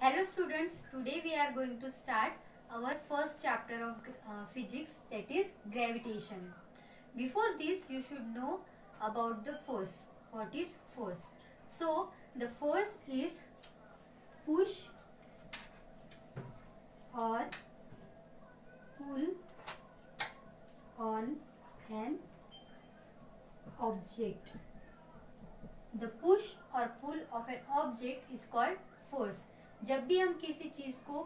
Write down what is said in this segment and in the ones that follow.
Hello students, today we are going to start our first chapter of physics, that is gravitation. Before this you should know about the force. What is force? So the force is push or pull on an object. The push or pull of an object is called force. जब भी हम किसी चीज को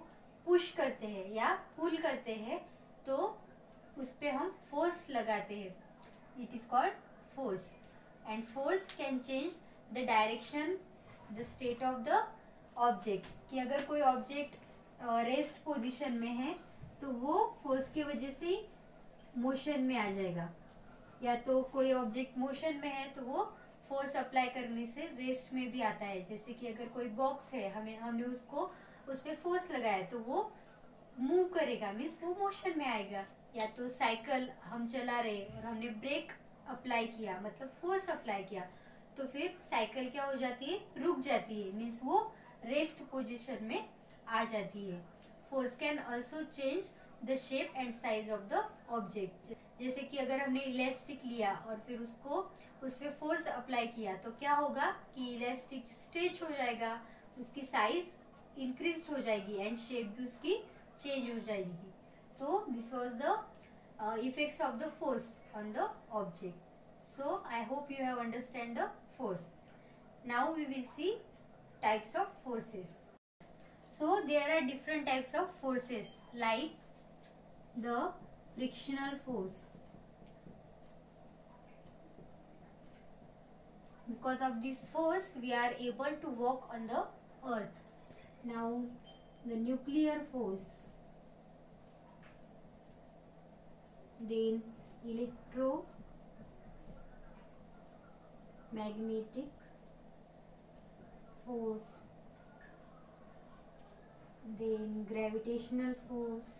push करते हैं या पुल करते हैं तो उस पे हम फोर्स लगाते हैं. It is called force. And force can change the direction, the state of the object. कि अगर कोई ऑब्जेक्ट रेस्ट पोजीशन में है तो वो फोर्स की वजह से मोशन में आ जाएगा, या तो कोई ऑब्जेक्ट मोशन में है तो वो फोर्स अप्लाई करने से रेस्ट में भी आता है. जैसे कि अगर कोई बॉक्स है, हमने उसको उस पर फोर्स लगाया तो वो मूव करेगा, मीन्स वो मोशन में आएगा. या तो साइकिल हम चला रहे और हमने ब्रेक अप्लाई किया, मतलब फोर्स अप्लाई किया, तो फिर साइकिल क्या हो जाती है, रुक जाती है, मीन्स वो रेस्ट पोजिशन में आ जाती है. Force can also change the shape and size of the object. जैसे कि अगर हमने इलास्टिक लिया और फिर उसको उस पर फोर्स अप्लाई किया तो क्या होगा कि इलास्टिक स्ट्रेच हो जाएगा, उसकी साइज इंक्रीज हो जाएगी एंड शेप भी उसकी चेंज हो जाएगी. तो this was the effects of the force on the object. So I hope you have understand the force. Now we will see types of forces. So there are different types of forces like the frictional force. Because of this force we are able to walk on the earth. Now the nuclear force, then electromagnetic force, then gravitational force,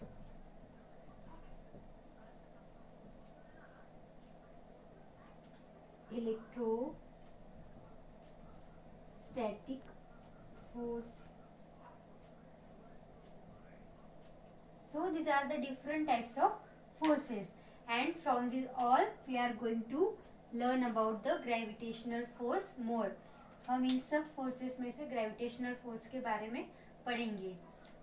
electrostatic force. So these are the different types of forces, and from these all we are going to learn about the gravitational force more. हम इन सब forces में से gravitational force के बारे में पढ़ेंगे.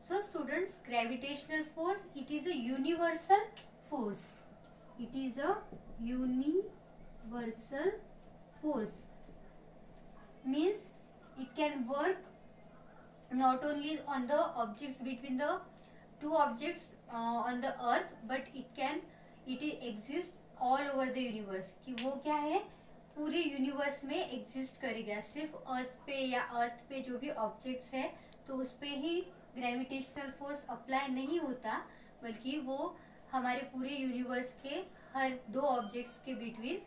So students, gravitational force, it is a universal force. It is a universal force, means it can work not only on the objects, between the two objects on the earth, but it exists all over the universe. कि वो क्या है, पूरे universe में exist करेगा. सिर्फ अर्थ पे या अर्थ पे जो भी ऑब्जेक्ट्स है तो उस पे ही ग्रेविटेशनल फोर्स अप्लाई नहीं होता, बल्कि वो हमारे पूरे यूनिवर्स के हर दो ऑब्जेक्ट्स के बिटवीन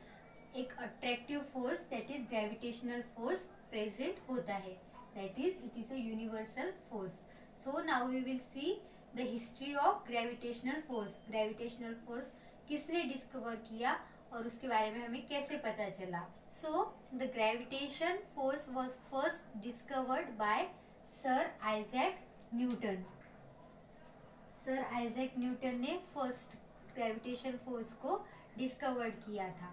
एक attractive force, that is gravitational force, present होता है. That is it is a universal force. So now we will see the history of gravitational force. Gravitational force किसने डिस्कवर किया और उसके बारे में हमें कैसे पता चला. So the gravitation force was first discovered by sir Isaac Newton. Sir Isaac Newton ने फर्स्ट ग्रेविटेशन फोर्स को डिस्कवर किया था.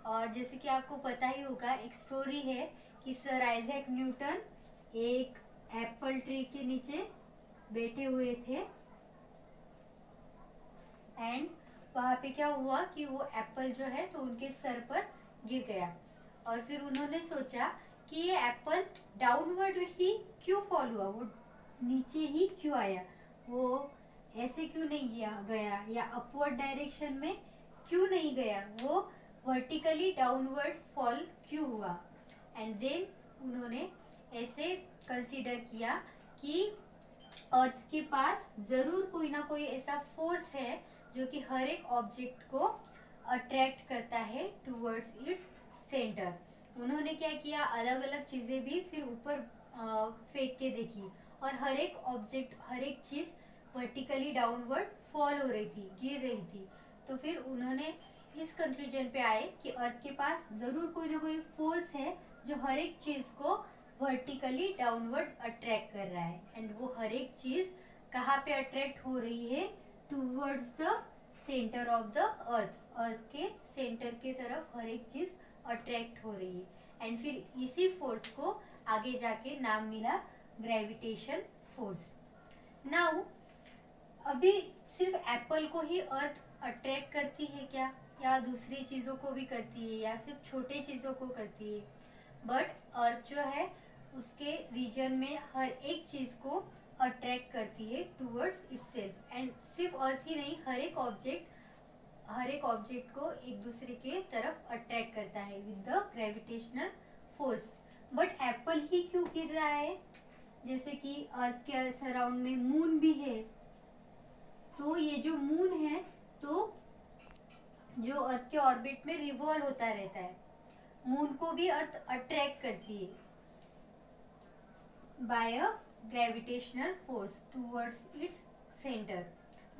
और जैसे कि आपको पता ही होगा, एक स्टोरी है कि सर आइजैक न्यूटन एक एप्पल ट्री के नीचे बैठे हुए थे एंड वहाँ पे क्या हुआ कि वो एप्पल जो है तो उनके सर पर गिर गया. और फिर उन्होंने सोचा कि ये एप्पल डाउनवर्ड ही क्यों फॉल हुआ, वो नीचे ही क्यों आया, वो ऐसे क्यों नहीं गया या अपवर्ड डायरेक्शन में क्यों नहीं गया, वो वर्टिकली डाउनवर्ड फॉल क्यों हुआ. एंड देन उन्होंने ऐसे कंसीडर किया कि अर्थ के पास जरूर कोई ना कोई ऐसा फोर्स है जो कि हर एक ऑब्जेक्ट को अट्रैक्ट करता है टूवर्ड्स इट्स सेंटर. उन्होंने क्या किया, अलग अलग चीजें भी फिर ऊपर फेंक के देखी और हर एक ऑब्जेक्ट, हर एक चीज वर्टिकली डाउनवर्ड फॉल हो रही थी, गिर रही थी. तो फिर उन्होंने इस कंक्लूजन पे आए कि अर्थ के पास जरूर कोई ना कोई फोर्स है जो हर एक चीज को वर्टिकली डाउनवर्ड अट्रैक्ट कर रहा है, एंड वो हर एक चीज कहाँ पे अट्रैक्ट हो रही है, towards the centre of the earth, earth के सेंटर के तरफ हर एक चीज अट्रैक्ट हो रही है, एंड फिर इसी फोर्स को आगे जाके नाम मिला ग्रेविटेशन फोर्स। नाउ अभी सिर्फ एप्पल को ही अर्थ अट्रैक्ट करती है क्या, या दूसरी चीजों को भी करती है, या सिर्फ छोटे चीजों को करती है? बट अर्थ जो है उसके रीजन में हर एक चीज को अट्रैक्ट करती है टूवर्ड्स इटसेल्फ, एंड सिर्फ अर्थ ही नहीं, हर एक ऑब्जेक्ट को एक दूसरे के तरफ अट्रैक्ट करता है with the gravitational force. But apple ही क्यों गिर रहा है? जैसे कि अर्थ के सराउंड में मून भी है, तो ये जो मून है तो जो अर्थ के ऑर्बिट में रिवॉल्व होता रहता है, मून को भी अर्थ अट्रैक्ट करती है by a gravitational force towards its centre.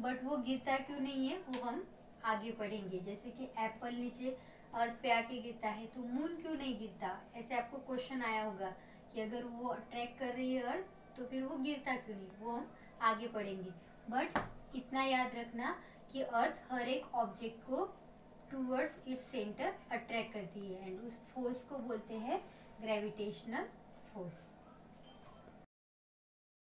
But वो गिरता क्यों नहीं है, वो हम आगे पढ़ेंगे। जैसे कि एप्पल नीचे अर्थ पे आके गिरता है, तो मून क्यों नहीं गिरता? ऐसे आपको क्वेश्चन आया होगा कि अगर वो अट्रैक्ट कर रही है अर्थ तो फिर वो गिरता क्यों नहीं, वो हम आगे पढ़ेंगे। बट इतना याद रखना कि अर्थ हर एक ऑब्जेक्ट को टूवर्ड्स इट्स सेंटर अट्रैक्ट करती है, एंड उस फोर्स को बोलते हैं ग्रेविटेशनल फोर्स।